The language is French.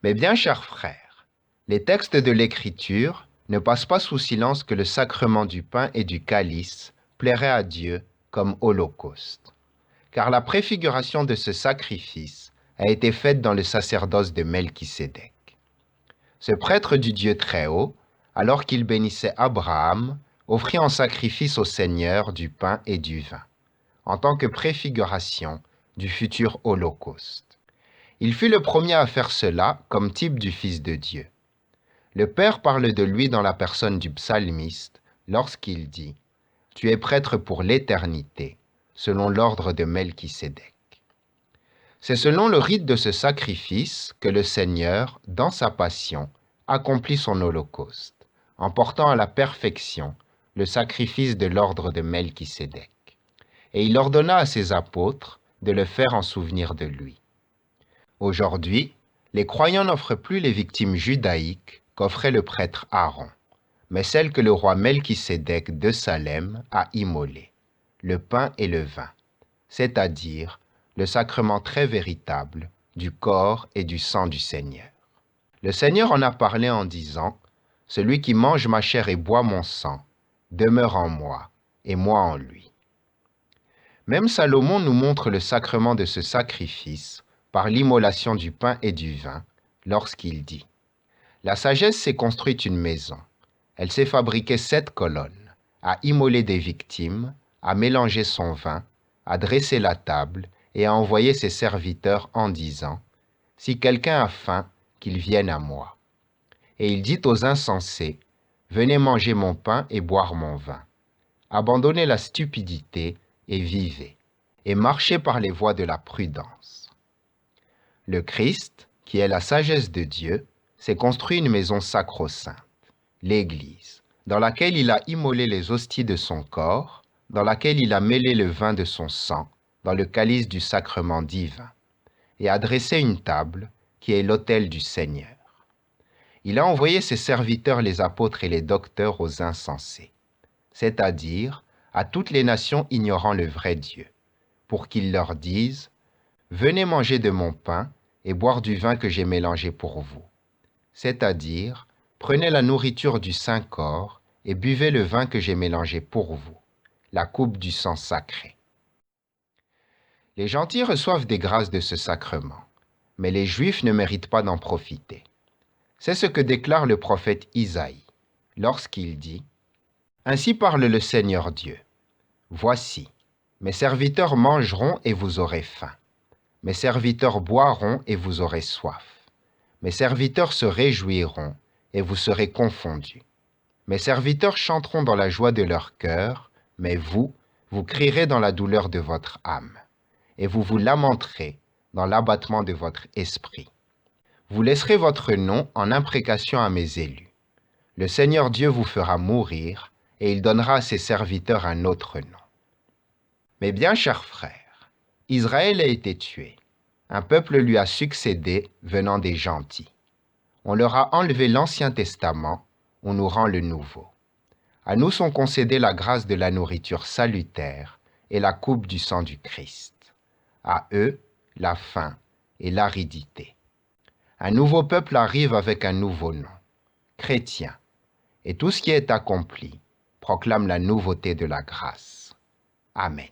Mais bien chers frères, les textes de l'Écriture ne passent pas sous silence que le sacrement du pain et du calice plairait à Dieu comme holocauste. Car la préfiguration de ce sacrifice a été faite dans le sacerdoce de Melchisédek. Ce prêtre du Dieu Très-Haut, alors qu'il bénissait Abraham, offrit en sacrifice au Seigneur du pain et du vin, en tant que préfiguration du futur holocauste. Il fut le premier à faire cela comme type du Fils de Dieu. Le Père parle de lui dans la personne du psalmiste lorsqu'il dit « Tu es prêtre pour l'éternité, selon l'ordre de Melchisédek ». C'est selon le rite de ce sacrifice que le Seigneur, dans sa passion, accomplit son holocauste, en portant à la perfection le sacrifice de l'ordre de Melchisédek. Et il ordonna à ses apôtres de le faire en souvenir de lui. Aujourd'hui, les croyants n'offrent plus les victimes judaïques qu'offrait le prêtre Aaron, mais celles que le roi Melchisédek de Salem a immolées, le pain et le vin, c'est-à-dire le sacrement très véritable du corps et du sang du Seigneur. Le Seigneur en a parlé en disant « Celui qui mange ma chair et boit mon sang demeure en moi, et moi en lui. » Même Salomon nous montre le sacrement de ce sacrifice par l'immolation du pain et du vin, lorsqu'il dit « La sagesse s'est construite une maison. Elle s'est fabriquée 7 colonnes, à immoler des victimes, à mélanger son vin, à dresser la table et à envoyer ses serviteurs en disant « Si quelqu'un a faim, qu'il vienne à moi. » Et il dit aux insensés « Venez manger mon pain et boire mon vin. Abandonnez la stupidité et vivez, et marchez par les voies de la prudence. » Le Christ, qui est la sagesse de Dieu, s'est construit une maison sacro-sainte, l'Église, dans laquelle il a immolé les hosties de son corps, dans laquelle il a mêlé le vin de son sang, dans le calice du sacrement divin, et a dressé une table qui est l'autel du Seigneur. Il a envoyé ses serviteurs les apôtres et les docteurs aux insensés, c'est-à-dire à toutes les nations ignorant le vrai Dieu, pour qu'ils leur disent « Venez manger de mon pain et boire du vin que j'ai mélangé pour vous. » C'est-à-dire, prenez la nourriture du Saint-Corps et buvez le vin que j'ai mélangé pour vous, la coupe du sang sacré. Les gentils reçoivent des grâces de ce sacrement, mais les Juifs ne méritent pas d'en profiter. C'est ce que déclare le prophète Isaïe, lorsqu'il dit « Ainsi parle le Seigneur Dieu. Voici, mes serviteurs mangeront et vous aurez faim. Mes serviteurs boiront et vous aurez soif. Mes serviteurs se réjouiront et vous serez confondus. Mes serviteurs chanteront dans la joie de leur cœur, mais vous crierez dans la douleur de votre âme, et vous vous lamenterez dans l'abattement de votre esprit. Vous laisserez votre nom en imprécation à mes élus. Le Seigneur Dieu vous fera mourir, et il donnera à ses serviteurs un autre nom. » Mais bien chers frères, Israël a été tué. Un peuple lui a succédé venant des gentils. On leur a enlevé l'Ancien Testament, on nous rend le Nouveau. À nous sont concédées la grâce de la nourriture salutaire et la coupe du sang du Christ. À eux, la faim et l'aridité. Un nouveau peuple arrive avec un nouveau nom, chrétien, et tout ce qui est accompli proclame la nouveauté de la grâce. Amen.